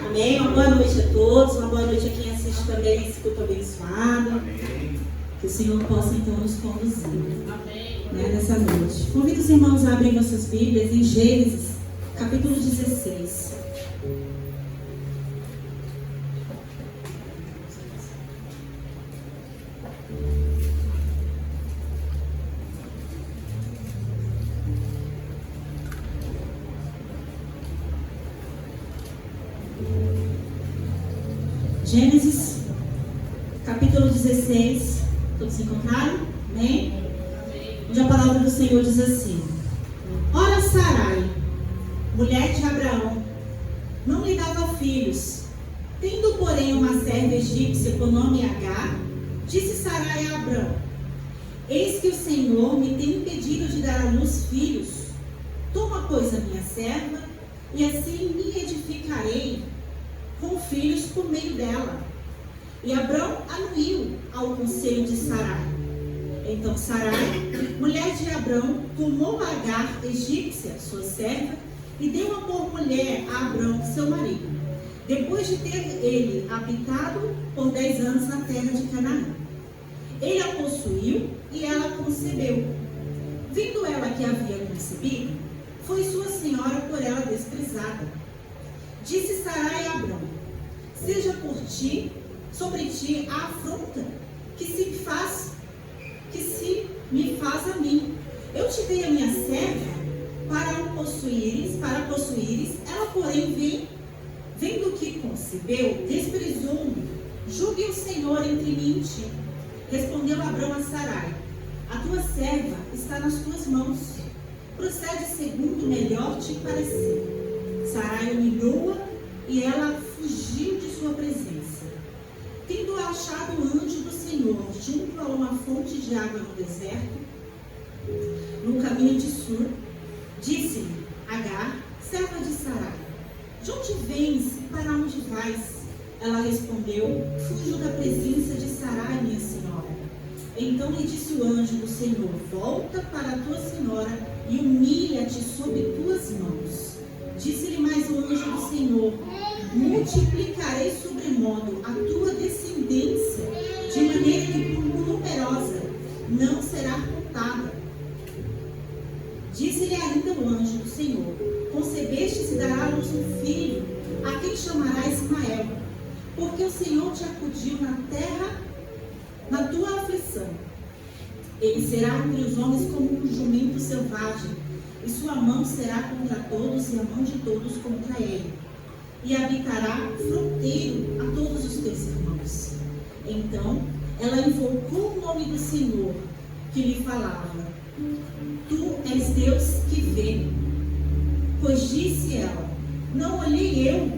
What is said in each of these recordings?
Amém? Uma boa noite a todos, uma boa noite a quem assiste também esse culto abençoado. Amém. Que o Senhor possa então nos conduzir. Amém. Nessa noite. Convido os irmãos a abrirem nossas Bíblias em Gênesis, capítulo 16. Gênesis, capítulo 16, todos encontraram? Amém? Amém. Onde a palavra do Senhor diz assim: Ora, Sarai, mulher de Abraão, não lhe dava filhos. Tendo, porém, uma serva egípcia por nome Agar, disse Sarai a Abraão: Eis que o Senhor me tem impedido de dar à luz filhos. Toma, pois, a minha serva, e assim me edificarei com filhos por meio dela. E Abrão anuiu ao conselho de Sarai. Então Sarai, mulher de Abrão, tomou Agar, egípcia, sua serva, e deu-a por mulher a Abrão, seu marido, depois de ter ele habitado por 10 anos na terra de Canaã. Ele a possuiu e ela concebeu. Vindo ela que havia concebido, foi sua senhora por ela desprezada. Disse Sarai a Abrão: Seja por ti, sobre ti, a afronta que se me faz a mim. Eu te dei a minha serva para possuíres, ela porém vendo que concebeu, desprezou-me. Julgue o Senhor entre mim e ti. Respondeu Abrão a Sarai: A tua serva está nas tuas mãos. Procede segundo melhor te parecer. Sarai humilhou-a e ela fugiu de sua presença. Tendo achado o anjo do Senhor junto a uma fonte de água no deserto, no caminho de Sur, disse-lhe Agar, serva de Sarai: De onde vens e para onde vais? Ela respondeu: Fujo da presença de Sarai, minha senhora. Então lhe disse o anjo do Senhor: Volta para a tua senhora e humilha-te sob tuas mãos. Disse-lhe mais o anjo do Senhor: Multiplicarei sobremodo a tua descendência, de maneira que por numerosa não será contada. Disse-lhe ainda o anjo do Senhor: Concebestes e darás à luz um filho, a quem chamarás Ismael, porque o Senhor te acudiu na terra, na tua aflição. Ele será entre os homens como um jumento selvagem, e sua mão será contra todos e a mão de todos contra ele. E habitará fronteiro a todos os teus irmãos. Então ela invocou o nome do Senhor, que lhe falava: Tu és Deus que vê. Pois disse ela: Não olhei eu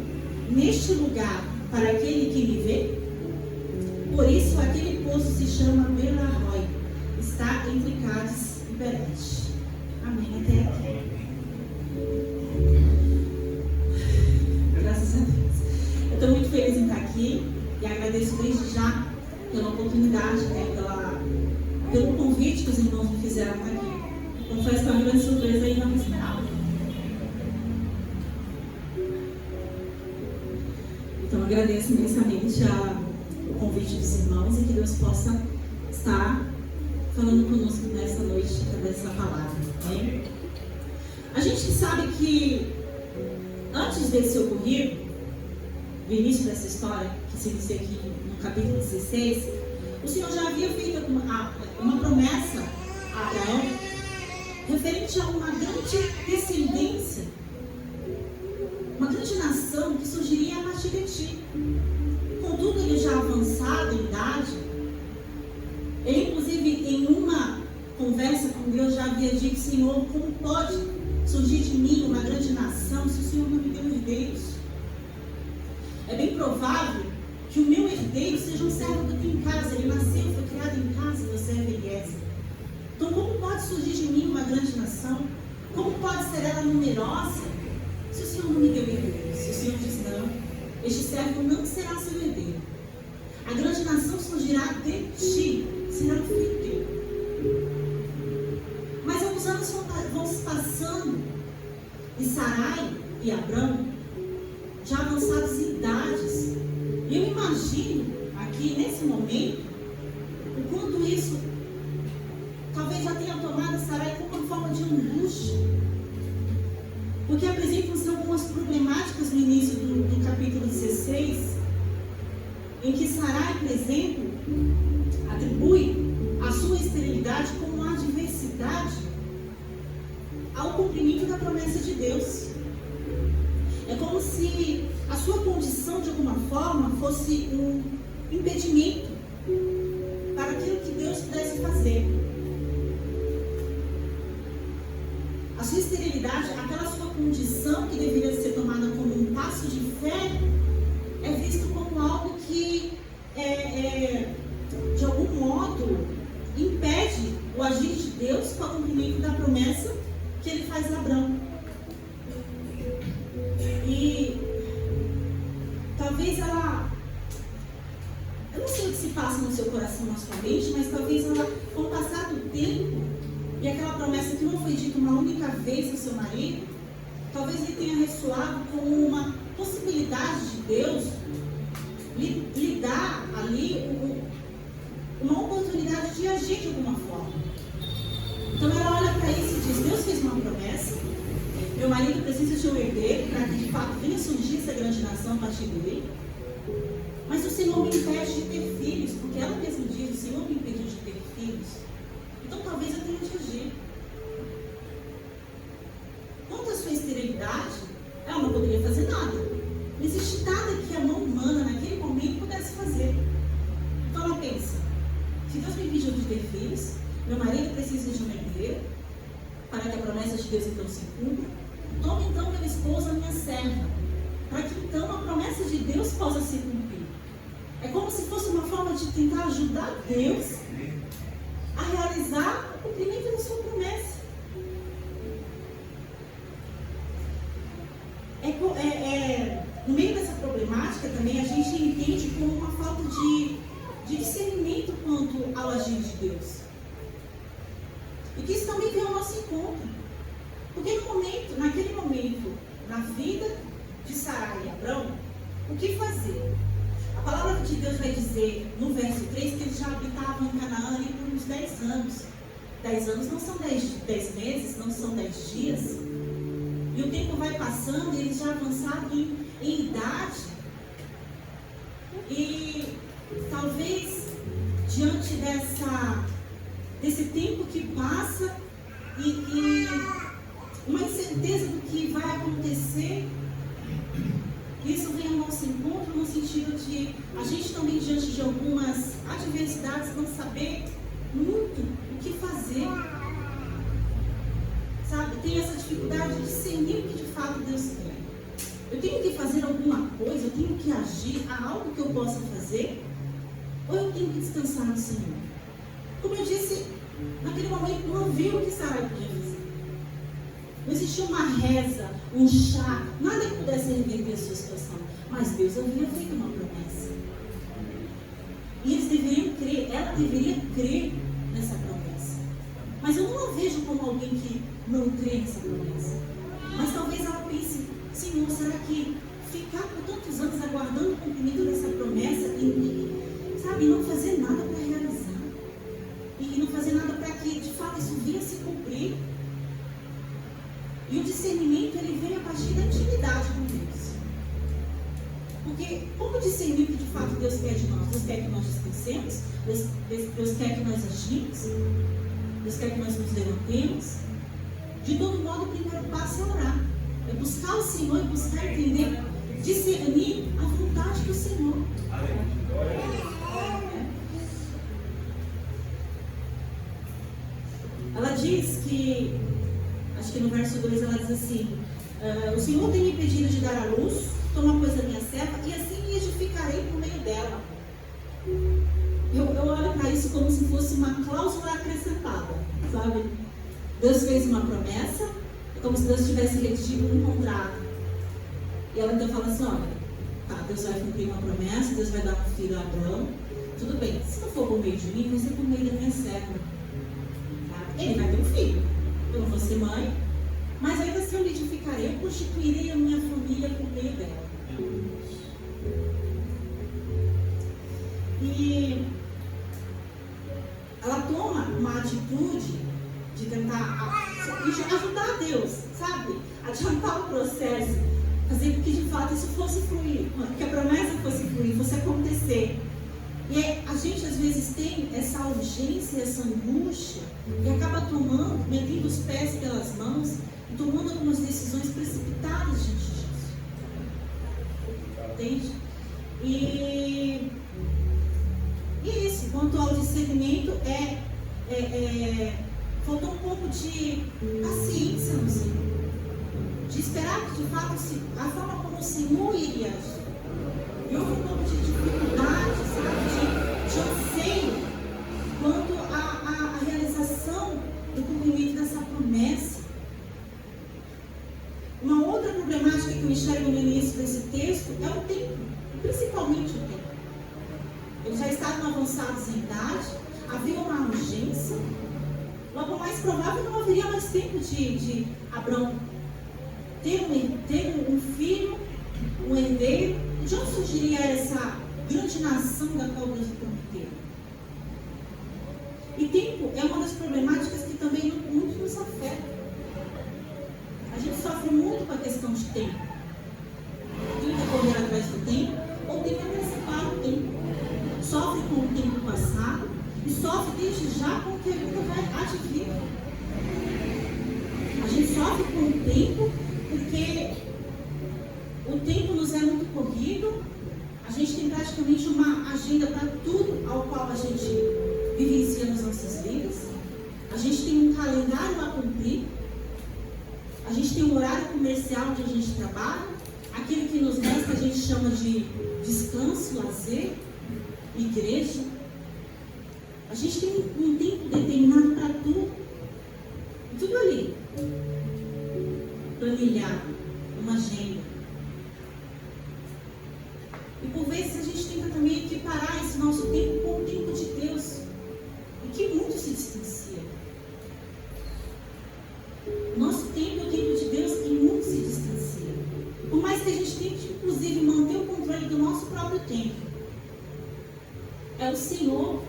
neste lugar para aquele que me vê? Por isso aquele poço se chama Belarrói, está entre Cádiz e Berete. Amém. Até aqui. Graças a Deus. Eu estou muito feliz em estar aqui e agradeço desde já pela oportunidade, pelo convite que os irmãos me fizeram estar aqui. Confesso que é uma grande surpresa e não esperava. Então agradeço imensamente o convite dos irmãos e que Deus possa estar falando conosco nessa noite através dessa palavra. Amém? A gente sabe que antes desse ocorrido, do início dessa história, que se inicia aqui no capítulo 16, o Senhor já havia feito uma promessa a Abraão referente a uma grande descendência, uma grande nação que surgiria a partir de ti. Contudo, ele já avançado em idade, ele inclusive em uma conversa com Deus já havia dito: Senhor, como pode surgir de mim uma grande nação se o Senhor não me deu herdeiros? É bem provável que o meu herdeiro seja um servo que eu tenho em casa. Ele nasceu, foi criado em casa, meu servo Eliezer. Então como pode surgir de mim uma grande nação? Como pode ser ela numerosa se o Senhor não me deu herdeiros? Se o Senhor diz não, este servo não será seu herdeiro. A grande nação surgirá de ti, será um filho teu. Mas alguns anos vão se passando e Sarai e Abrão já avançados em idades. E eu imagino aqui, nesse momento, o quanto isso talvez já tenha tomado Sarai como uma forma de angústia. Porque apresentam-se algumas problemáticas no início do capítulo 16, em que Sarai, por exemplo, atribui a sua esterilidade como uma adversidade ao cumprimento da promessa de Deus. É como se a sua condição, de alguma forma, fosse um impedimento para aquilo que Deus pudesse fazer. A sua esterilidade, aquela sua condição que deveria ser tomada como um passo de fé, é visto como algo que, de algum modo, impede o agir de Deus para o cumprimento da promessa que ele faz a Abrão. E talvez ela, eu não sei o que se passa no seu coração, na sua mente, mas talvez ela, com o passar do tempo, e aquela promessa que não foi dita uma única vez ao seu marido, talvez ele tenha ressoado como uma possibilidade de Deus lhe dar ali uma oportunidade de agir de alguma forma. Então ela olha para isso e diz: Deus fez uma promessa, meu marido precisa de um herdeiro para que de fato venha surgir essa grande nação a partir dele, mas o Senhor me impede de ter filhos, porque ela mesma diz: o Senhor me impediu de ter filhos, então talvez eu tenha de agir. Quanto à sua esterilidade, ela não poderia fazer nada. Não existe nada que a mão humana naquele momento pudesse fazer. Então ela pensa: se Deus me impediu de ter filhos, meu marido precisa de um herdeiro para que a promessa de Deus então se cumpra, tome então meu esposo, a minha serva, para que então a promessa de Deus possa se cumprir. É como se fosse uma forma de tentar ajudar Deus a realizar o cumprimento da sua promessa. No meio dessa problemática também a gente entende como uma falta de discernimento quanto ao agir de Deus. E que isso também vem ao nosso encontro. Porque naquele momento, na vida de Sarai e Abrão, o que fazer? A palavra de Deus vai dizer no verso 3 que eles já habitavam em Canaã ali por uns 10 anos. 10 anos não são 10 meses, não são 10 dias. E o tempo vai passando e eles já avançaram em idade. E talvez diante desse tempo que passa e uma incerteza do que vai acontecer, isso vem ao nosso encontro no sentido de a gente também, diante de algumas adversidades, não saber muito o que fazer. Sabe, tem essa dificuldade de discernir o que de fato Deus quer. Eu tenho que fazer alguma coisa, eu tenho que agir, há algo que eu possa fazer, ou eu tenho que descansar no Senhor? Como eu disse, naquele momento não viu o que Sarai podia fazer. Não existia uma reza, um chá, nada que pudesse reverter a sua situação. Mas Deus havia feito uma promessa. E eles deveriam crer, ela deveria crer nessa promessa. Mas eu não a vejo como alguém que não crê nessa promessa. Mas talvez ela pense: Senhor, será que ficar por tantos anos aguardando o cumprimento dessa promessa e não fazer nada para realizar? E não fazer nada para que de fato isso venha a se cumprir? E o discernimento, ele vem a partir da intimidade com Deus. Porque como discernir o que de fato Deus quer de nós? Deus quer que nós descansemos? Deus quer que nós agimos? Deus quer que nós nos levantemos? De todo modo, o primeiro passo é orar. É buscar o Senhor e buscar entender, discernir a vontade do Senhor. Ela diz que, acho que no verso 2 ela diz assim: o Senhor tem me pedido de dar à luz, toma pois a minha serva, e assim me edificarei por meio dela. Eu olho para isso como se fosse uma cláusula acrescentada, sabe? Deus fez uma promessa, é como se Deus tivesse redigido um contrato. E ela então fala assim: olha, tá, Deus vai cumprir uma promessa, Deus vai dar um filho a Abraão. Tudo bem, se não for por meio de mim, vai ser por meio da minha serva. Tá? Ele vai ter um filho. Eu não vou ser mãe, mas ainda assim eu me edificarei, eu constituirei a minha família por meio dela. E ela toma uma atitude de tentar ajudar Deus, sabe? Adiantar o processo, fazer com que de fato isso fosse fluir, que a promessa fosse fluir, fosse acontecer. E a gente às vezes tem essa urgência, essa angústia, e acaba metendo os pés pelas mãos e tomando algumas decisões precipitadas diante disso. Entende? E isso, quanto ao discernimento, faltou um pouco de paciência no Senhor. De esperar que de fato a forma como o Senhor iria agir. E houve um pouco de dificuldade, sabe, de anseio quanto à realização do cumprimento dessa promessa. Uma outra problemática que eu enxergo no início desse texto é o tempo, principalmente o tempo. Eles já estavam avançados em idade, havia uma urgência, logo mais provável não haveria mais tempo de Abrão ter um filho, um herdeiro. De onde surgiria essa grande nação da qual Deus prometeu? E tempo é uma das problemáticas que também muito nos afeta. A gente sofre muito com a questão de tempo. Tenta correr atrás do tempo ou tenta antecipar o tempo. Sofre com o tempo passado e sofre desde já com o que ainda vai advir. A gente sofre com o tempo porque o tempo nos é muito corrido, a gente tem praticamente uma agenda para tudo ao qual a gente vivencia nas nossas vidas, a gente tem um calendário a cumprir, a gente tem um horário comercial onde a gente trabalha, aquilo que nos resta a gente chama de descanso, lazer, igreja. A gente tem um tempo determinado para tudo, e tudo ali, planilhado, uma agenda. E por vezes a gente tenta também equiparar esse nosso tempo com o tempo de Deus, e que muito se distancia. O nosso tempo é o tempo de Deus e muito se distancia. Por mais que a gente tente, inclusive, manter o controle do nosso próprio tempo, é o Senhor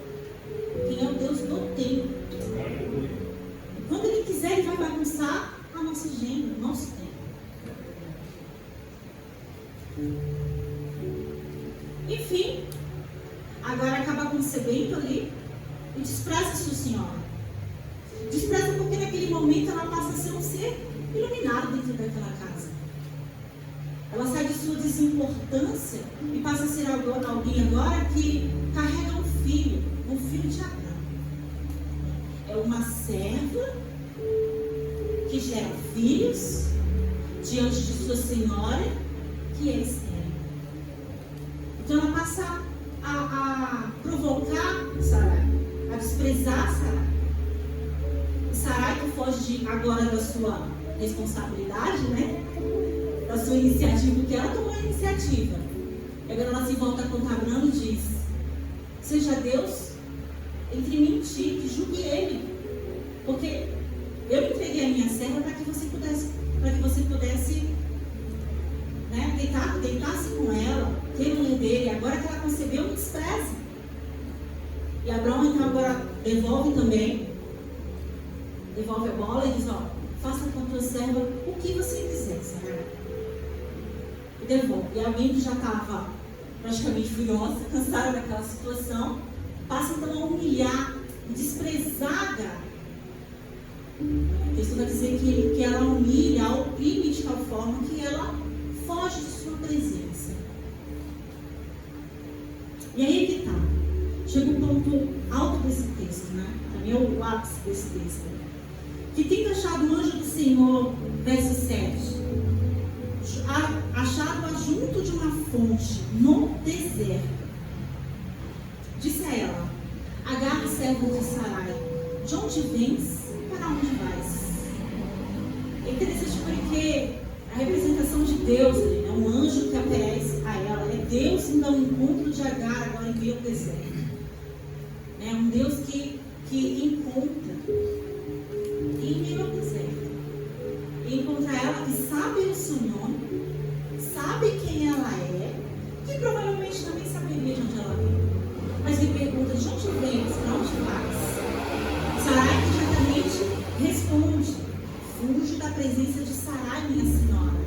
quem é o Deus do tempo. E quando Ele quiser, Ele vai bagunçar a nossa agenda, o nosso tempo. Enfim, agora acaba concebendo ali e despreza sua senhora. Despreza porque naquele momento ela passa a ser um ser iluminado dentro daquela casa. Ela sai de sua desimportância e passa a ser alguém agora que carrega um filho de Abraão. É uma serva que gera filhos diante de sua senhora, que é estéril. Então ela passa a provocar Sarai, a desprezar Sarai. E Sarai, que foge agora da sua responsabilidade, né? Da sua iniciativa, porque ela tomou a iniciativa. E agora ela se volta contra Abraão e diz: seja Deus entre mim e ti, que julgue ele. Porque eu entreguei a minha serva para que você pudesse né, deitasse com ela, ter um herdeiro, e agora que ela concebeu, me despreze. E Abraão então agora devolve a bola e diz: ó, faça com a tua serva o que você quiser, Sarai. E devolve. E alguém que já estava praticamente furiosa, cansada daquela situação, passa então a humilhar e desprezar Agar. O texto vai dizer que ela humilha, a oprime de tal forma que ela foge de sua presença. E aí que está. Chega um ponto alto desse texto, né? Para mim é o ápice desse texto. Que tendo achado o anjo do Senhor, verso 7, achado-a junto de uma fonte, no deserto, disse a ela: Agar, serva de Sarai, de onde vens e para onde vais? É interessante porque a representação de Deus ali, né? Um anjo que aparece a ela, é Deus indo ao encontro de Agar agora em meio ao deserto. É um Deus que encontra em meio ao deserto. E encontra ela que sabe o seu nome, sabe quem ela é, que provavelmente também saberia de onde ela vem. Mas ele pergunta: de onde vens? Para onde vais? Sarai imediatamente responde: fujo da presença de Sarai, minha senhora.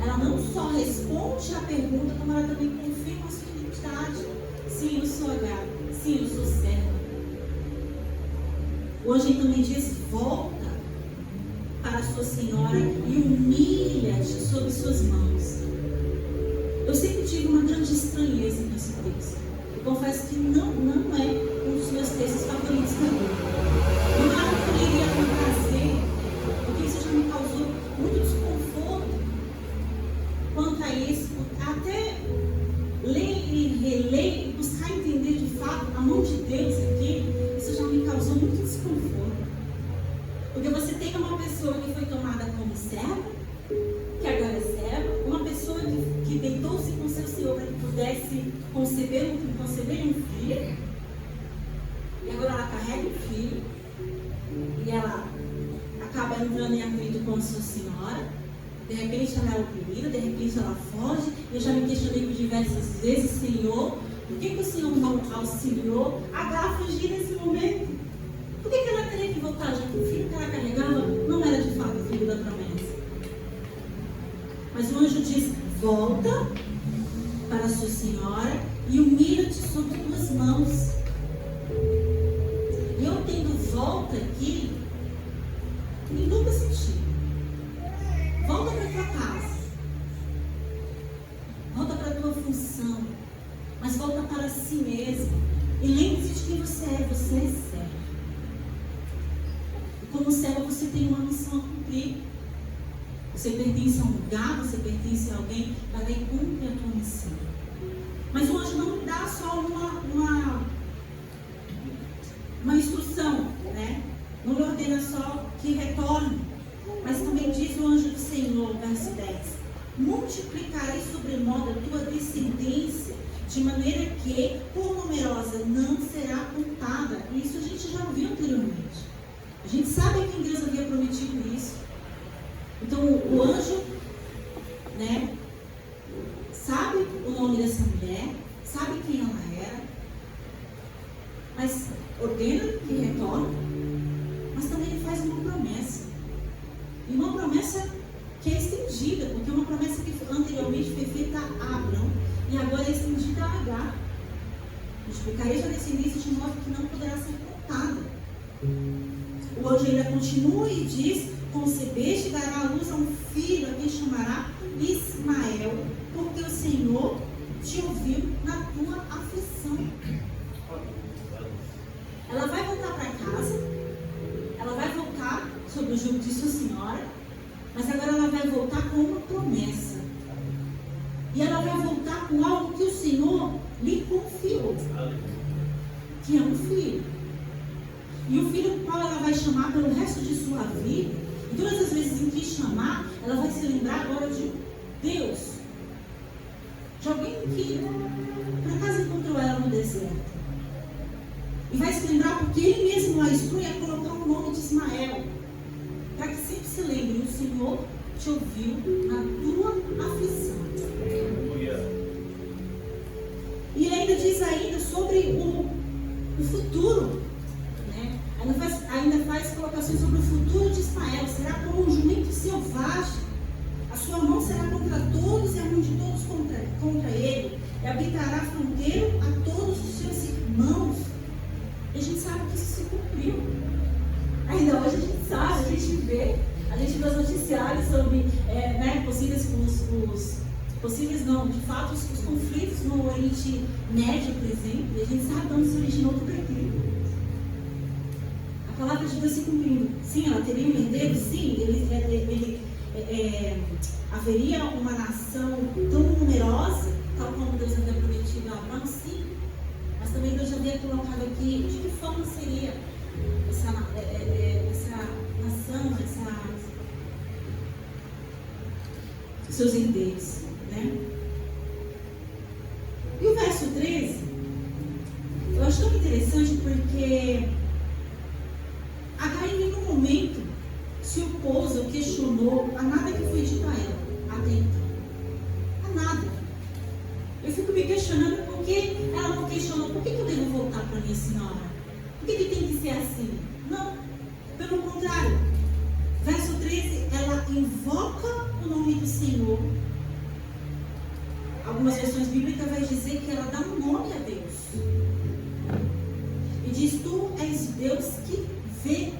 Ela não só responde a pergunta, como ela também confirma a sua identidade. Sim, eu sou Agar. Sim, eu sou serva. O anjo também diz: volta para sua senhora e humilha-te sob suas mãos. Eu sempre tive uma grande estranheza nesse texto. Eu confesso que não é um dos meus textos favoritos também. Não é algo que eu iria com prazer, porque isso já me causou muito desconforto quanto a isso. Até ler e reler e buscar entender de fato a mão de Deus aqui, isso já me causou muito desconforto. Porque você tem uma pessoa que foi tomada como serva, que agora é serva, uma pessoa que deitou-se com seu Senhor para que pudesse conceber um filho, e agora ela carrega o filho, e ela acaba entrando em atrito com a sua senhora. De repente ela é oprimida, de repente ela foge. Eu já me questionei por diversas vezes: Senhor, por que o Senhor não auxiliou Agar a fugir nesse momento? Por que ela teria que voltar, já que o filho que ela carregava não era de fato o filho da promessa? Mas o anjo diz: volta para sua senhora e humilha-te sob tuas mãos. E eu entendo volta aqui em duplo sentido. Volta para a tua casa, volta para a tua função, mas volta para si mesmo. E lembre-se de quem você é servo. E como servo você tem uma missão a cumprir. Você pertence a um lugar, você pertence a alguém, para daí cumprir a tua missão. Mas o anjo não me dá só uma instrução, né? Não lhe ordena só que retorne, mas também diz o anjo do Senhor, verso 10: multiplicarei sobremodo a tua descendência, de maneira que, por numerosa, não será contada. Isso a gente já viu anteriormente. A gente sabe a quem Deus havia prometido isso. Então o anjo, né, sabe o nome dessa mulher, sabe quem ela era, mas ordena que retorne, mas também ele faz uma promessa. E uma promessa que é estendida, porque é uma promessa que anteriormente foi feita a Abraão e agora é estendida a Agar. Multiplicarei a descendência de modo que não poderá ser contada. O anjo ainda continua e diz: concebeste e dará à luz a um filho, a quem chamará Ismael, porque o Senhor te ouviu na tua aflição. Ela vai voltar para casa, ela vai voltar sob o jugo de sua senhora, mas agora ela vai voltar com uma promessa. E ela vai voltar com algo que o Senhor lhe confiou, que é um filho. E o filho do qual ela vai chamar pelo resto de sua vida. E todas as vezes em que chamar, ela vai se lembrar agora de Deus, de alguém que por acaso encontrou ela no deserto. E vai se lembrar porque ele mesmo a instrui a colocar o nome de Ismael, para que sempre se lembre: o Senhor te ouviu na tua aflição. E ele ainda diz sobre o futuro, né? Ainda faz colocações sobre o futuro de Ismael. Será como um jumento selvagem, a sua mão será contra todos e a mão de todos contra ele, e habitará fronteiro a todos os seus irmãos. E a gente sabe que isso se cumpriu. Ainda hoje a gente sabe, a gente vê os noticiários sobre possíveis não, de fato, os conflitos no Oriente Médio, por exemplo, e a gente sabe de onde se originou tudo aquilo. A palavra de Deus se cumprindo. Sim, ela teria um herdeiro, sim, haveria uma nação tão numerosa, tal como Deus havia prometido a Abraão, sim, mas também Deus já havia colocado aqui de que forma seria essa nação, seus herdeiros, né? E o verso 13, eu acho tão interessante porque Agar em nenhum momento se opôs ou questionou a nada que foi dito a ela até então. Eu fico me questionando porque ela não questionou, por que eu devo voltar para minha senhora? Por que tem que ser assim? Não, pelo contrário. Verso 13, ela invoca o nome do Senhor. Algumas versões bíblicas vai dizer que ela dá um nome a Deus. E diz, tu és Deus que vê.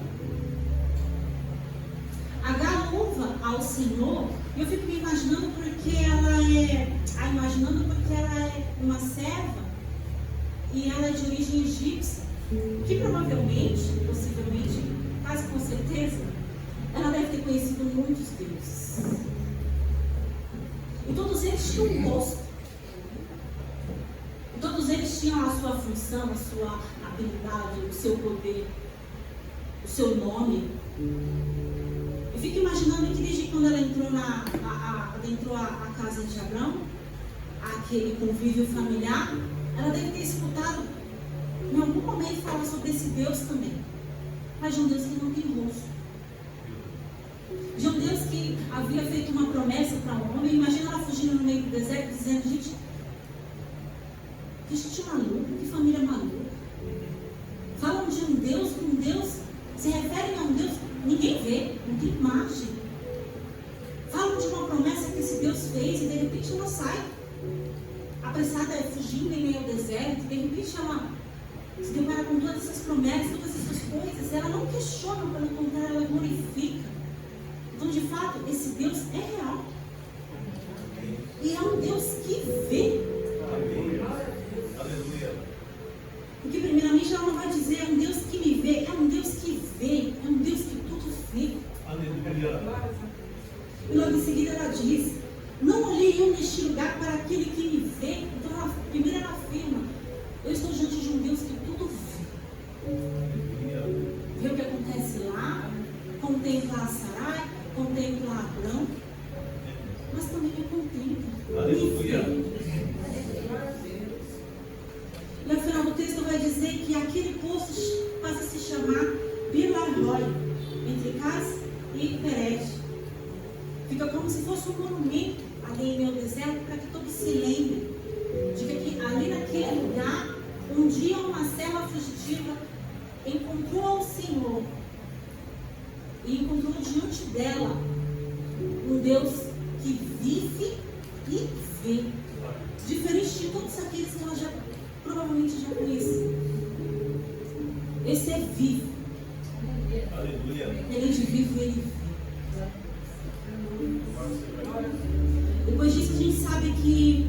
H louva ao Senhor. Eu fico me imaginando porque ela é uma serva e ela é de origem egípcia, que provavelmente, possivelmente, quase com certeza, ela deve ter conhecido muitos deuses. E todos eles tinham um posto. E todos eles tinham a sua função, a sua habilidade, o seu poder, o seu nome. Eu fico imaginando que desde quando ela entrou a casa de Abrão, aquele convívio familiar, ela deve ter escutado em algum momento falar sobre esse Deus também. Mas de um Deus que não tem rosto. De um Deus que havia feito uma promessa para um homem. Imagina ela fugindo no meio do deserto, dizendo, gente, que gente maluca, que família maluca. Falam de um Deus, se referem a um Deus, ninguém vê, não tem imagem. Falam de uma promessa que esse Deus fez e de repente ela sai. Apressada, fugindo em meio ao deserto, de repente ela se depara com todas essas promessas, todas essas coisas. Ela não questiona, pelo contrário, ela glorifica. Então, de fato, esse Deus é real. E é um Deus que vê. Porque, primeiramente, ela não vai dizer é um Deus que me vê, é um Deus que vê, é um Deus que tudo vê. E logo em seguida ela diz, não olhei eu neste lugar para aquele que me vê. Então, primeiro ela afirma, eu estou diante de um Deus que tudo vê. Vê o que acontece lá, contempla a Sarai, contempla Abrão, mas também me contempla. Aleluia. E no final do texto vai dizer que aquele poço passa a se chamar Bir-lahai, entre Cas e Perete. Fica como se fosse um monumento ali em meio deserto, para que todos se lembrem de que ali naquele lugar, um dia uma serva fugitiva encontrou o Senhor e encontrou diante dela um Deus que vive e vê, diferente de todos aqueles que ela já provavelmente já conhecia. Esse é vivo. Aleluia. Ele é de vivo, ele vê. Depois disso a gente sabe que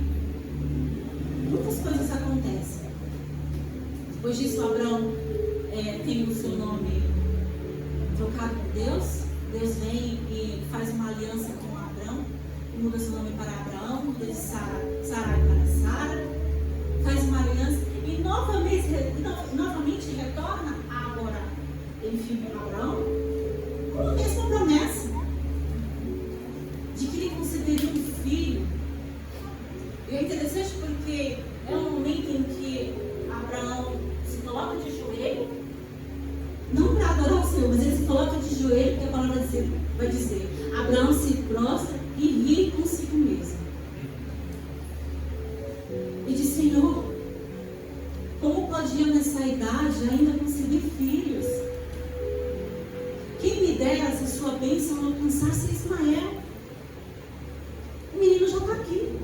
muitas coisas acontecem. Depois disso Abrão tem o seu nome trocado por Deus. Deus vem e faz uma aliança com Abrão, muda seu nome para Abraão, muda de Sarai para Sara, faz uma aliança e novamente retorna agora em filho Abraão com a mesma promessa de que ele concederia um filho. E é interessante porque é um momento em que Abraão se coloca de joelho, não para adorar o Senhor, mas ele se coloca de joelho, porque a palavra vai dizer, Abraão se prostra e ri consigo mesmo. E diz, Senhor, como podia nessa idade ainda conceber filhos? Quem me dera se sua bênção alcançasse Ismael? O menino já está aqui.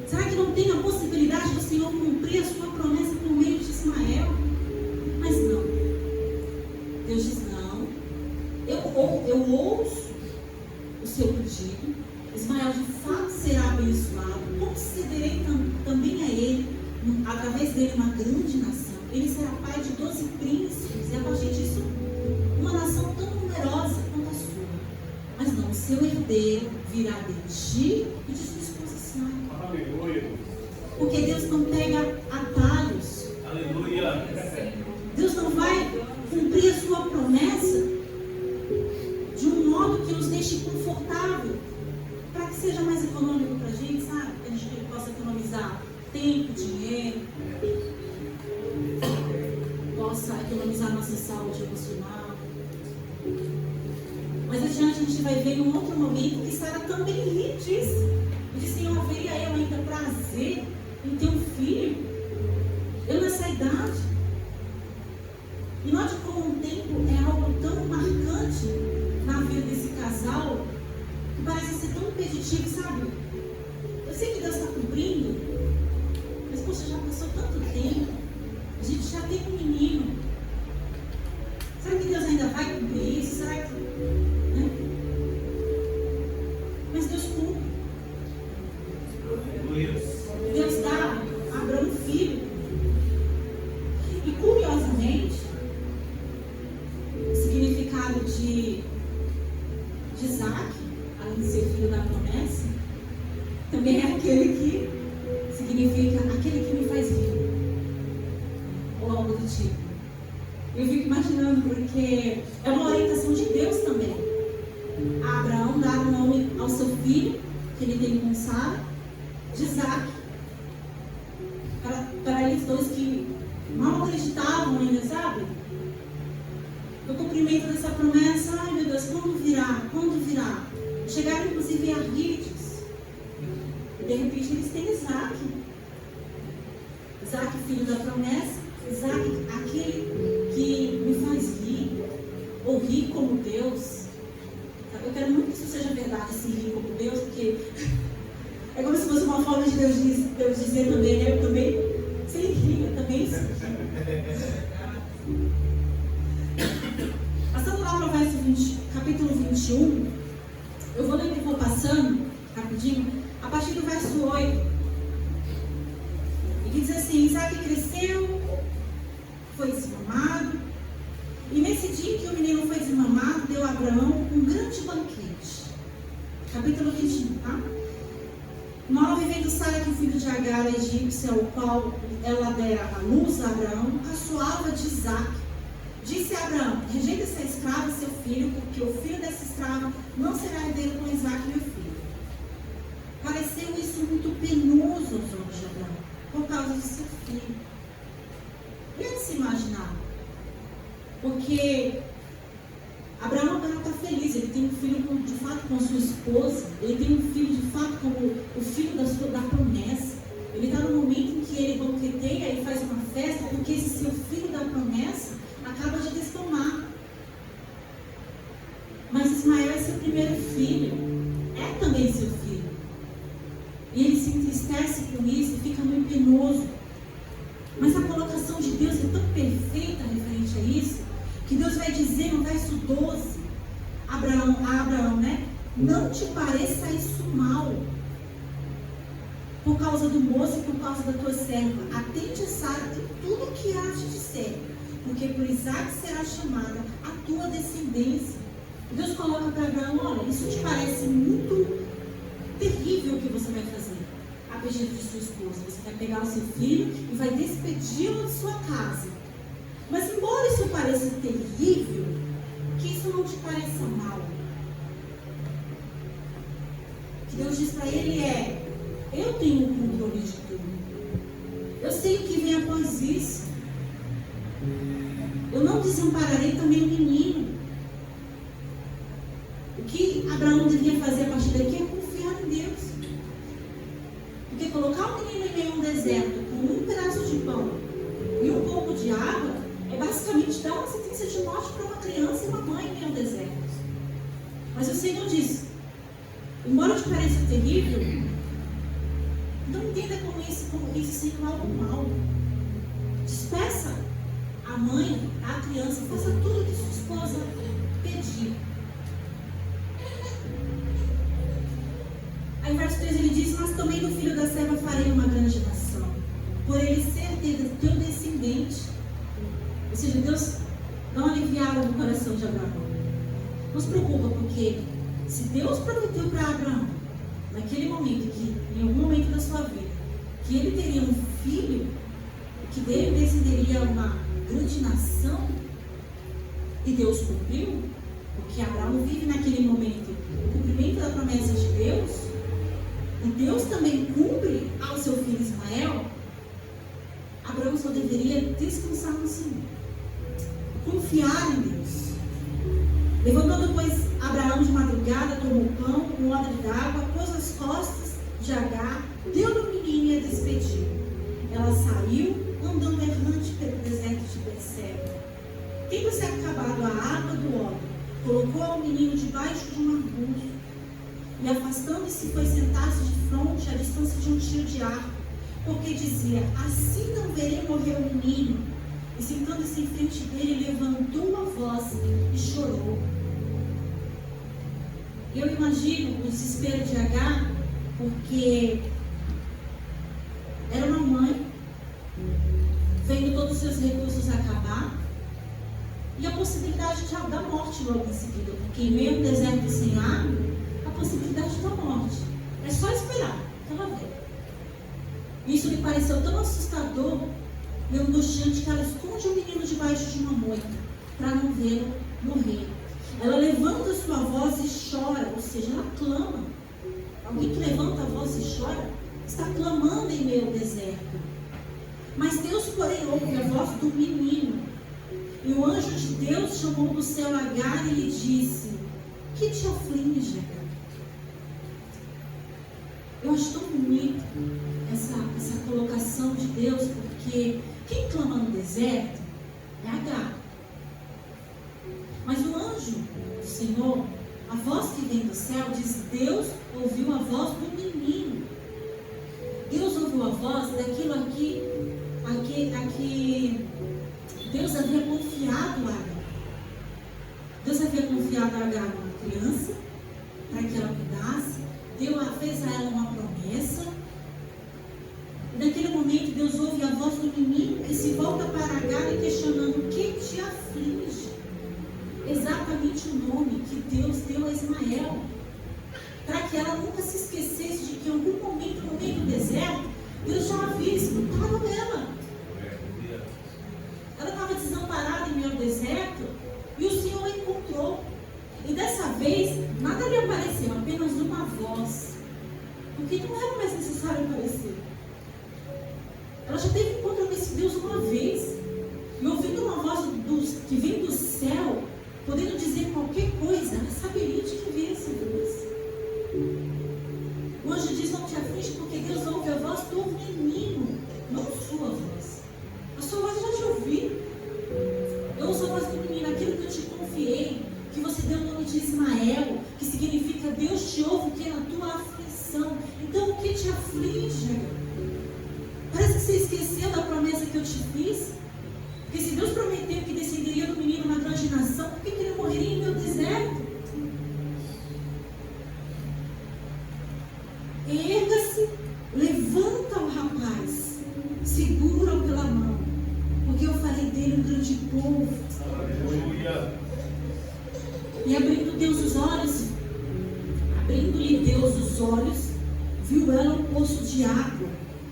Será que não tem a possibilidade do Senhor cumprir a sua promessa por meio de Ismael? Mas não. Deus diz não. Eu ouço o seu pedido. Ismael de fato será abençoado. Concederei também a ele, através dele, uma grande nação. Ele será pai de 12 príncipes. E a partir disso, uma nação tão numerosa quanto a sua. Mas não, o seu herdeiro virá de ti e de sua esposa Sara. Aleluia. Porque Deus não pega atalhos. Aleluia. Deus não vai cumprir a sua promessa de um modo que nos deixe confortável, para que seja mais econômico para a gente, sabe? Que a gente possa economizar tempo, dinheiro, possa economizar nossa saúde emocional. Mas adiante a gente vai ver em um outro momento que Sara também ri disso. E diz, Senhor, haveria eu ainda prazer sei que Deus está cumprindo, mas poxa, já passou tanto tempo, a gente já tem um menino. Será que Deus ainda vai cumprir isso? Será que... né? Mas Deus cumpre. Deus dá a Abraão um filho. E curiosamente, o significado de Isaac, além de ser filho da promessa, também é aquele que significa aquele que me faz rir, ou algo do tipo. Eu fico imaginando, porque é uma orientação de Deus também. A Abraão dar o nome ao seu filho, que ele tem com Sara, de Isaac. Para eles dois que mal acreditavam ainda, sabe? O cumprimento dessa promessa, ai meu Deus, quando virá? Quando virá? Chegaram inclusive a rir disso. E de repente eles têm Isaac. Isaac, filho da promessa. Isaac, aquele que me faz rir, ou rir como Deus. Eu quero muito que isso seja verdade, esse rir como Deus, porque é como se fosse uma forma de Deus dizer também, né? Eu também sei rir, eu também sei. Passando lá para o verso 20, capítulo 21, eu vou passando rapidinho, a partir do verso 8. E diz assim: Isaac cresceu, foi desmamado, e nesse dia em que o menino foi desmamado, deu a Abraão um grande banquete. Capítulo 21, tá? 9, vendo Sara que o filho de Agar, a egípcia, ao qual ela dera a luz a Abraão, caçoava de Isaac. Disse a Abraão: rejeita essa escrava, seu filho, porque o filho dessa escrava não será herdeiro com Isaac, meu filho. Pareceu isso muito penoso aos olhos de Abraão, por causa de seu filho. E ele se imaginar, porque Abraão agora está feliz, ele tem um filho de fato com sua esposa, ele tem um filho de fato como o filho da promessa. Ele está no momento em que ele banqueteia e faz uma festa, porque esse seu filho da promessa acaba de desmamar. Mas Ismael é seu primeiro filho, é também seu filho. E ele se entristece com isso e fica meio penoso. Mas a colocação de Deus é tão perfeita referente a isso, que Deus vai dizer no verso 12 a Abraão, né? Não te pareça isso mal, por causa do moço e por causa da tua serva. Atende a Sara em tudo que há de disser, porque por Isaac será chamada a tua descendência. Deus coloca para Abraão: olha, isso te parece muito terrível o que você vai fazer a pedido de sua esposa. Você vai pegar o seu filho e vai despedi-lo de sua casa. Mas embora isso pareça terrível, que isso não te pareça mal. O que Deus diz para ele é: eu tenho o controle de tudo. Eu sei o que vem após isso. Eu não desampararei também o menino. O que Abraão devia fazer a partir daqui é confiar em Deus. Porque colocar o menino em meio a um deserto com um pedaço de pão e um pouco de água é basicamente dar uma sentença de morte para uma criança e uma mãe em meio ao deserto. Mas o Senhor diz: embora te pareça terrível, não entenda como isso sendo algo mal. Despeça a mãe, a criança, faça tudo o que sua esposa pedir. Aí no verso 3 ele diz: mas também do filho da serva farei uma grande nação, por ele ser teu descendente. Ou seja, Deus dá uma aliviada no coração de Abraão. Não se preocupa, porque se Deus prometeu para Abraão, naquele momento, em algum momento da sua vida, que ele teria um filho, que dele descenderia uma grande nação, e Deus cumpriu, porque Abraão vive naquele momento o cumprimento da promessa de Deus, e Deus também cumpre ao seu filho Ismael. Abraão só deveria descansar no Senhor, confiar em Deus. Levantou depois Abraão de madrugada, tomou pão, um odre d'água, pôs as costas de Agar, deu no menino e a despediu. Ela saiu, andando errante pelo deserto de Berseba. Tendo-se acabado a água do odre, colocou o menino debaixo de um arbusto E afastando-se, foi sentar-se de fronte, à distância de um tiro de arco, porque dizia: assim não verei morrer o menino. E sentando-se em frente dele, levantou a voz e chorou. Eu imagino o desespero de Agar, porque era uma mãe, vendo todos os seus recursos acabar, e a possibilidade da morte logo em seguida, porque em meio ao deserto sem água, a possibilidade da morte. É só esperar, que ela vê. Isso lhe pareceu tão assustador e angustiante que ela esconde o menino debaixo de uma moita, para não vê-lo morrer. Ela levanta sua voz e chora, ou seja, ela clama. Alguém que levanta a voz e chora, está clamando em meio ao deserto. Mas Deus, porém, ouve a voz do menino. E o anjo de Deus chamou do céu Agar e lhe disse: que te aflige, Agar? Eu acho tão bonito essa colocação de Deus, porque quem clama no deserto é Agar. Mas o anjo do Senhor, a voz que vem do céu, diz: Deus ouviu a voz do menino. Deus ouviu a voz daquilo aqui Deus havia confiado a Agar. Deus havia confiado a Agar uma criança, para que ela cuidasse. Deus fez a ela uma promessa. E naquele momento Deus ouve a voz do menino que se volta para Agar e questionando: o que te aflige? Exatamente o nome que Deus deu a Ismael, para que ela nunca se esquecesse de que em algum momento no meio do deserto Deus já havia escutado ela. Ela estava desamparada em meio ao deserto e o Senhor a encontrou. E dessa vez nada lhe apareceu, apenas uma voz, porque não era mais necessário aparecer. Ela já teve encontro com esse Deus uma vez, e ouvindo uma voz que vem do céu, podendo dizer qualquer coisa, ela saberia de que veio essa voz. O anjo diz: não te aflige, porque Deus ouve a voz do menino, não sua voz. A sua voz eu já te ouvi. Eu ouço a voz do menino, aquilo que eu te confiei, que você deu o nome de Ismael, que significa Deus te ouve, que é na tua aflição. Então o que te aflige? Parece que você esqueceu da promessa que eu te fiz. Porque se Deus prometeu que descenderia do menino uma grande nação, por que ele morreria em meu deserto? Erga-se, levanta o rapaz, segura-o pela mão, porque eu farei dele um grande povo. Aleluia. E abrindo-lhe Deus os olhos, viu ela um poço de água,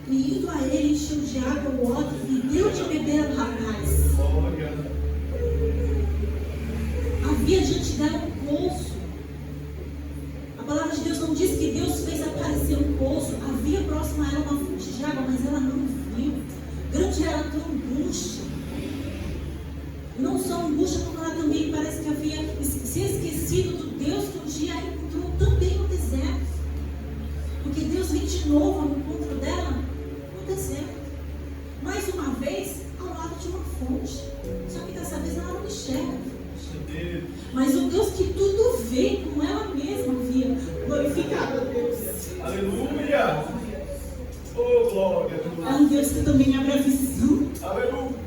e indo a ele, encheu de água o odre e deu de beber ao rapaz. Havia diante dela um poço. A palavra de Deus não diz que Deus fez aparecer um poço. Havia próximo a ela uma fonte de água, mas ela não viu. Grande era a tua angústia. E não só angústia, como ela também parece que havia se esquecido do Deus que um dia a encontrou também no deserto. Porque Deus vem de novo ao encontro dela no deserto. Mais uma vez, ao lado de uma fonte. Só que dessa vez ela não enxerga a fonte. Mas o Deus que tudo vê, como ela mesma via. Glorificado a Deus. Aleluia. Oh, glória. É um Deus que também abre a visão. Aleluia.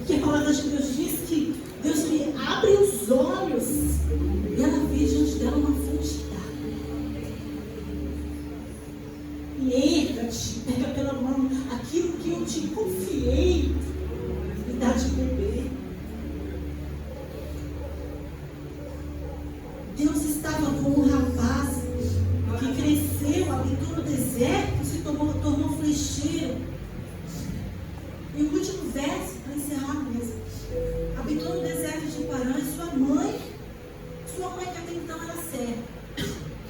Que a palavra de Deus diz que Deus lhe abre os olhos e ela vê diante dela uma fonte d'água. E erga-te, pega pela mão aquilo que eu te confiei e dá de beber. Deus estava com um rapaz que cresceu, habitou no deserto, se tornou flecheiro. E o último verso, para encerrar mesmo: habitou no deserto de Parã, e sua mãe que até então era serva,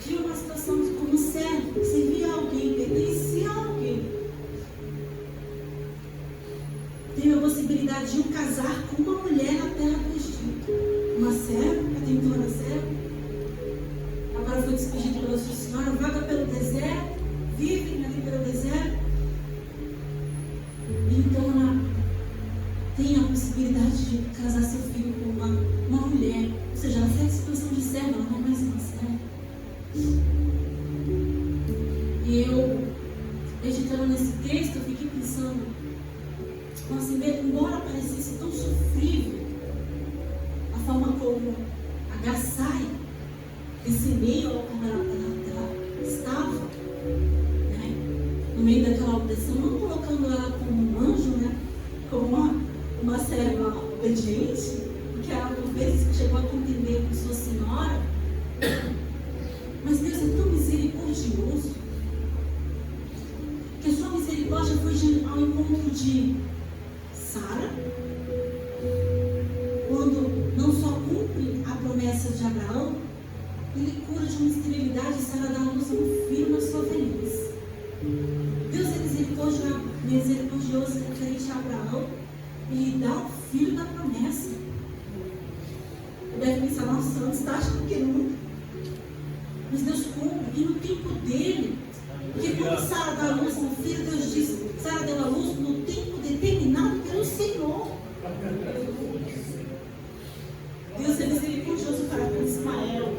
tinha uma situação como servo, servia a alguém, pertencia a alguém. Teve a possibilidade de casar com uma mulher na terra do Egito. Uma serva, que até então era serva, agora foi despedida pela sua senhora, vaga pelo deserto, vive ali pelo deserto. Então ela tem a possibilidade de casar seu filho com uma mulher. Ou seja, ela sai da situação de serva, ela não é mais uma serva. meditando nesse texto, eu fiquei pensando, nossa, embora parecesse tão sofrível a forma como Agar sai desse meio como ela estava, né? No meio daquela opressão, não colocando ela como um anjo, né? Como uma serva obediente, porque ela por vezes chegou a contender com sua senhora. Mas Deus é tão misericordioso que a sua misericórdia foi ao encontro de Sara, quando não só cumpre a promessa de Abraão, ele cura de uma esterilidade e Sara dá à luz a um filho na sua velhice. Deus é misericordioso referente a Abraão e lhe dá o filho da promessa. Deve pensar, nossa, antes tarde do que nunca. Mas Deus cumpre, e no tempo dele, porque quando Sara dá a luz ao filho, Deus diz, Sara deu a luz no tempo determinado pelo Senhor. Deus é misericordioso para com Ismael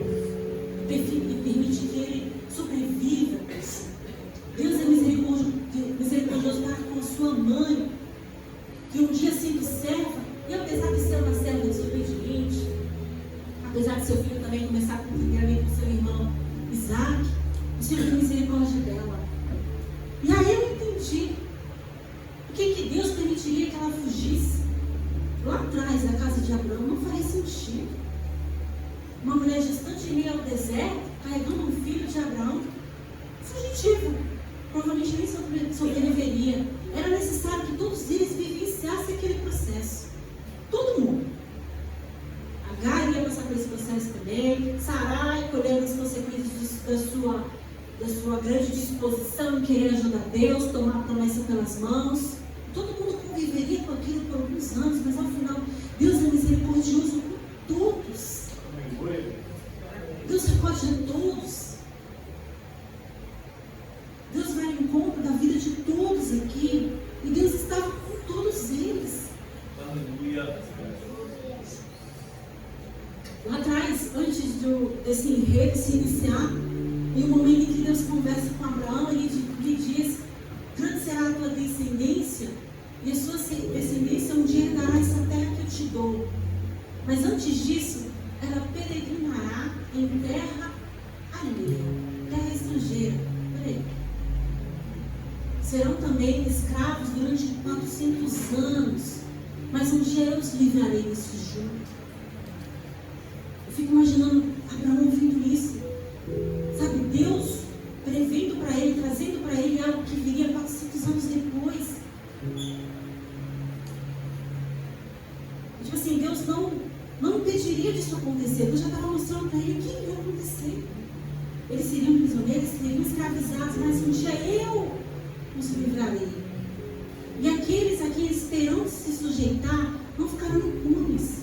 e permite que ele sobreviva. Deus é misericordioso para com a sua mãe, que um dia sempre serva, e apesar de ser uma serva desobediente, apesar de seu filho também começar a cumprir com seu irmão Isaac, o Senhor tem misericórdia dela. E aí eu entendi por que Deus permitiria que ela fugisse. Lá atrás, da casa de Abraão, não faria sentido. Uma mulher gestante em meio ao deserto, carregando um filho de Abraão, fugitivo, provavelmente nem sobreviveria. Era necessário que todos eles vivenciassem aquele processo. Todo mundo. Agar ia passar por esse processo também. Sarai colhendo as consequências da sua grande disposição em querer ajudar Deus, tomar a promessa pelas mãos. Todo mundo conviveria com aquilo por alguns anos, mas ao final, Deus é misericordioso com todos. Deus recorda a todos. Deus vai ao encontro da vida de todos aqui. E Deus estava com todos eles. Aleluia. Lá atrás, antes desse enredo se iniciar, em um momento em que Deus conversa com Abraão, ele lhe diz, grande será a tua descendência, e a sua descendência um dia herdará essa terra que eu te dou. Mas antes disso, ela peregrinará em terra alheia, terra estrangeira. Peraí. Serão também escravos durante 400 anos, mas um dia eu os livrarei desse jugo. Eu fico imaginando Abraão ouvindo isso. Sabe, Deus prevendo para ele, trazendo para ele algo que viria 400 anos depois. Tipo assim, Deus não impediria disso acontecer. Deus já estava mostrando para ele o que ia acontecer. Eles seriam prisioneiros, seriam escravizados, mas um dia eu os livrarei. E aqueles a quem esperam se sujeitar não ficarão impunes.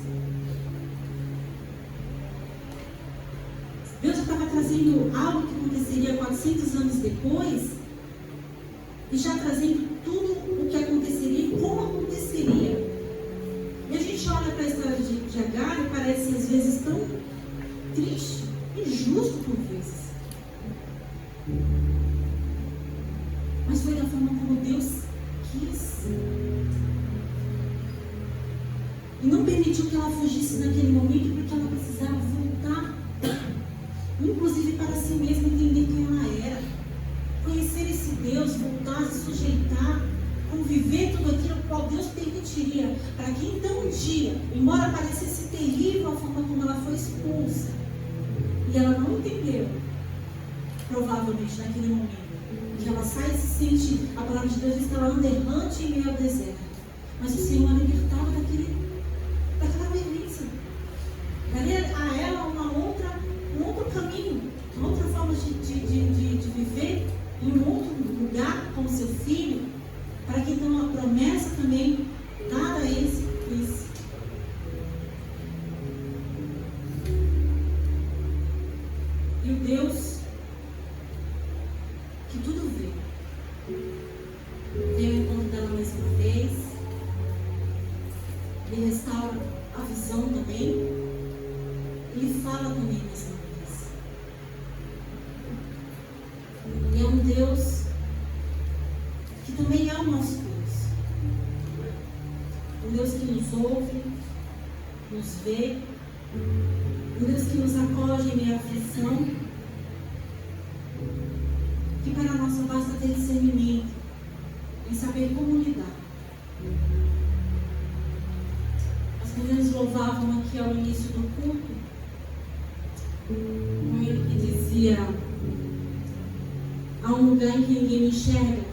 Deus já estava trazendo algo que aconteceria 400 anos depois e já trazendo tudo o que aconteceria e como aconteceria. E a gente olha para a história de Agar e parece às vezes tão triste, injusto por vezes. Mas foi da forma como Deus quis. E não permitiu que ela fugisse naquele momento porque ela precisava voltar. Inclusive para si mesma entender quem ela era. Conhecer esse Deus, voltar, se sujeitar, conviver tudo aquilo qual Deus permitiria. Para que então um dia, embora parecesse terrível a forma como ela foi expulsa, e ela não entendeu, provavelmente naquele momento, que ela sai e se sente, a palavra de Deus diz que ela anda errante em meio ao deserto. Mas o Senhor a libertava daquela violência. Daria a ela um outro caminho, uma outra forma de viver em um outro lugar com seu filho, para que então a promessa também dada a esse cumprisse. E o Deus que tudo vê, veio ao encontro dela mais uma vez, ele restaura a visão também, ele fala também mais uma vez. Ele é um Deus que também é o nosso Deus. Um Deus que nos ouve, nos vê, um Deus que nos acolhe em meio à aflição, que para nós só basta ter discernimento em saber como lidar. As meninas louvavam aqui ao início do culto, com ele que dizia: há um lugar em que ninguém me enxerga,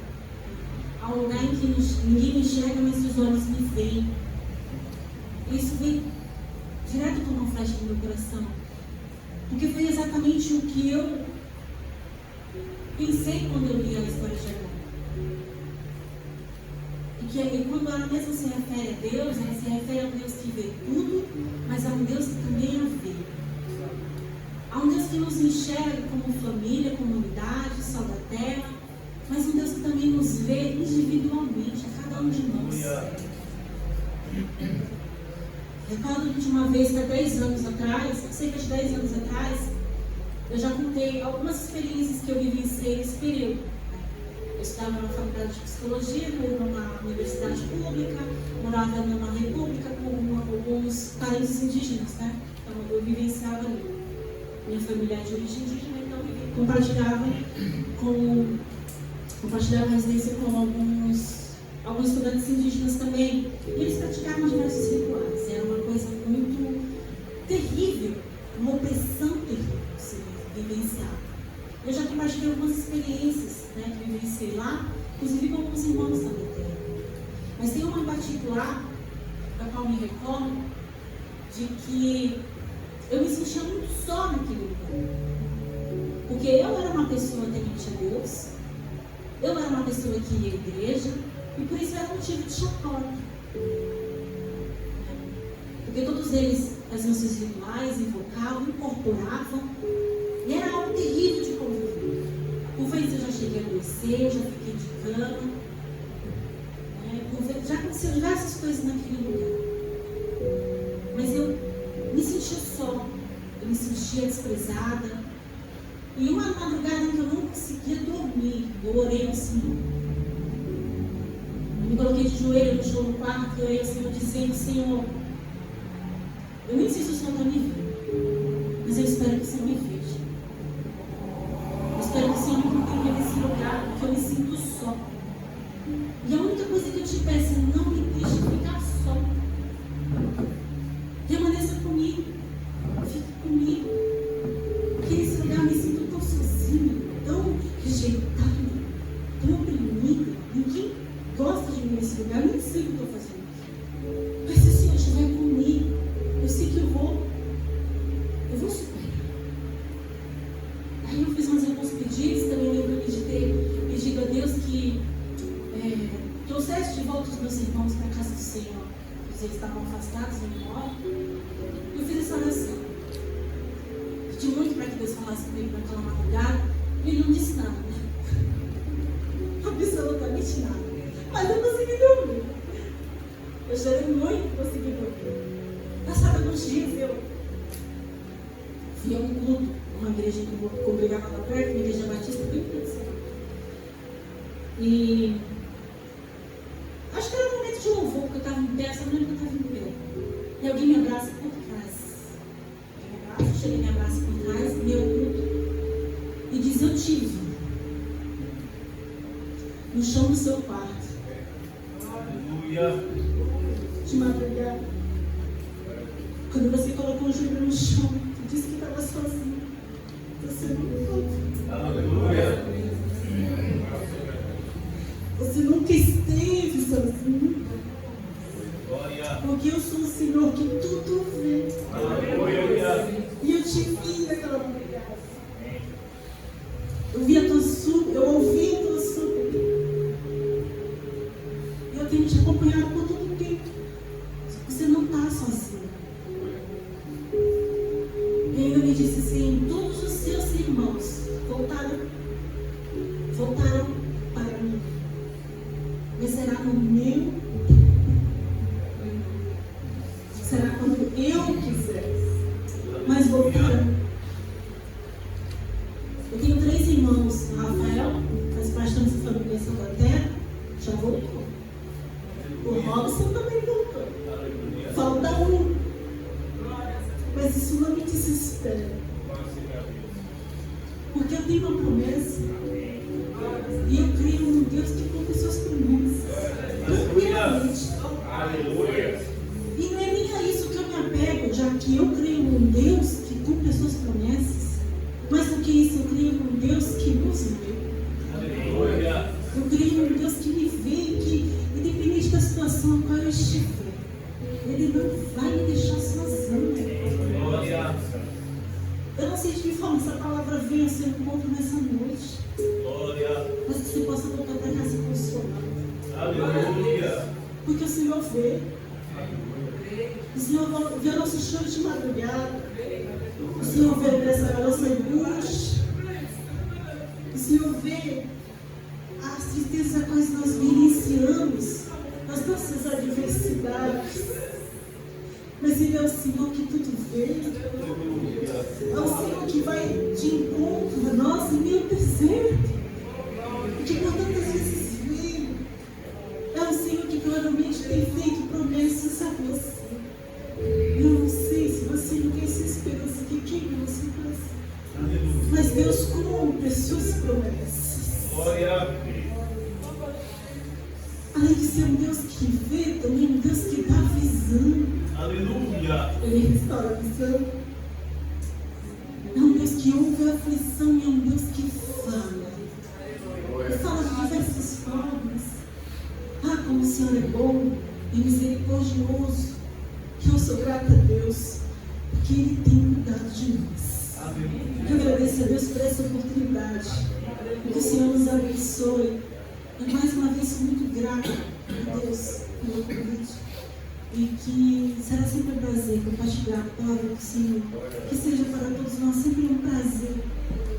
há um lugar em que ninguém me enxerga, mas os olhos me veem. Isso vem direto como uma flecha no meu coração, porque foi exatamente o que eu pensei quando eu li a história de Agar. E quando ela mesma se refere a Deus, ela se refere a um Deus que vê tudo, mas a um Deus que também a vê. Há um Deus que nos enxerga como família, comunidade, sal da terra, mas um Deus que também nos vê individualmente, a cada um de nós. Recordo de uma vez que há 10 anos atrás, cerca de 10 anos atrás, eu já contei algumas experiências que eu vivenciei nesse período. Eu estava na faculdade de psicologia, numa universidade pública, morava numa república com alguns parentes indígenas, né? Então eu vivenciava ali. Minha família é de origem indígena, então eu compartilhava residência com alguns estudantes indígenas também. E eles praticavam diversos rituais. Era uma coisa muito terrível, uma opressão terrível que se vivenciava. Eu já compartilhei algumas experiências, né, que vivenciei lá, inclusive com alguns irmãos da minha terra. Mas tem uma em particular, da qual me recordo, de que eu me sentia muito só naquele lugar. Porque eu era uma pessoa temente a Deus, eu era uma pessoa que ia à igreja, e por isso era motivo de chacota. Porque todos eles faziam seus rituais, invocavam, incorporavam, e era algo terrível de conviver. Por vezes eu já cheguei a adoecer, já fiquei de cama, né? Já aconteceu diversas coisas naquele lugar. Mas eu me sentia só, eu me sentia desprezada. E uma madrugada em que eu não conseguia dormir, eu orei ao Senhor. Eu me coloquei de joelho no chão do quarto e orei ao Senhor, dizendo: Senhor, eu nem sei se o Senhor está me vendo, mas eu espero que o Senhor me veja. Eu espero que o Senhor me contemple nesse lugar, porque eu me sinto só. E a única coisa que eu te peço é: não me deixe ficar só. Permaneça comigo, fique comigo. Porque nesse lugar eu me sinto tão sozinha, tão rejeitada, tão oprimida. Ninguém gosta de mim nesse lugar, eu nem sei o que estou fazendo aqui. Mas se o Senhor estiver comigo, eu sei que eu vou superar. Aí eu fiz mais alguns pedidos, também lembro de ter pedido a Deus que trouxesse de volta os meus irmãos para a casa do Senhor. Eles estavam afastados, não embora. Eu fiz essa oração. Pedi muito para que Deus falasse comigo naquela madrugada, e Ele não disse nada, né? Absolutamente nada. Mas eu consegui dormir. Eu chorei muito e consegui dormir. Passaram alguns dias, eu fui a um culto, uma igreja que eu congregava lá perto, uma igreja batista, bem tradicional. E acho que era um momento de louvor, porque eu estava em pé, só não lembro que eu estava em pé. E alguém me abraça por trás. Cheguei, me abraça por trás, me oculto e diz: eu te vi no chão do seu quarto. Aleluia. De madrugada, quando você colocou o joelho no chão e disse que estava sozinho, você não me falou. Aleluia. Você nunca esteve sozinho. Glória. Porque eu sou o Senhor que tudo vê. Aleluia. E eu te vi naquela madrugada. Eu vi a tua súplica, eu ouvi a tua súplica. E eu tenho te acompanhado por todo o tempo. Você não está sozinho. E ainda me disse assim: todos os seus irmãos voltaram para mim. Mas será no meu tempo. Será quando eu quiser. Mas voltaram. Eu tenho 3 irmãos. O Rafael faz parte da nossa família Sal da Terra. Já voltou. O Robson também voltou. Aleluia. Falta um. Mas isso não me desespera. Porque eu tenho uma promessa. E eu creio num Deus que cumpre suas promessas. Tranquilamente. Aleluia. E não é nem a isso que eu me apego, já que eu creio num Deus que cumpre as suas promessas. Mais do que isso, eu creio num Deus que nos vê. Aleluia. Eu creio num Deus que me vê e que, independente da situação em qual eu estiver, Ele não vai me deixar sozinho. Glória. Eu não sei de que forma essa palavra veio ao seu encontro nessa noite, Glória. mas que você possa voltar para casa consolado. Aleluia. Porque o Senhor vê. O Senhor vê o nosso choro de madrugada. O Senhor vê a nossa angústia. O Senhor vê as tristezas a quais nós vivenciamos, as nossas adversidades. Mas Ele é o Senhor que tudo vê. É o Senhor que vai de encontro a nós em meio ao deserto. Que por tantas vezes veio. É o Senhor que claramente tem feito promessas a você. Eu não sei se você não tem essa esperança que queima no seu coração. Mas Deus cumpre as suas promessas. Glória. Além de ser um Deus que vê, também um Deus que dá visão. Aleluia. Ele restaura a visão. É um Deus que ouve a aflição e é um Deus que fala. E fala de diversas formas. Ah, como o Senhor é bom e misericordioso. Que eu sou grata a Deus, porque Ele tem cuidado de nós. Eu agradeço a Deus por essa oportunidade. Que o Senhor nos abençoe. E mais uma vez sou muito grata a Deus pelo convite. E que será sempre um prazer compartilhar a palavra do Senhor. Que seja para todos nós sempre um prazer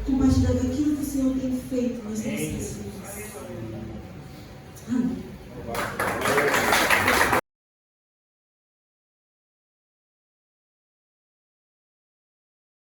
compartilhar aquilo que o Senhor tem feito nas nossas vidas.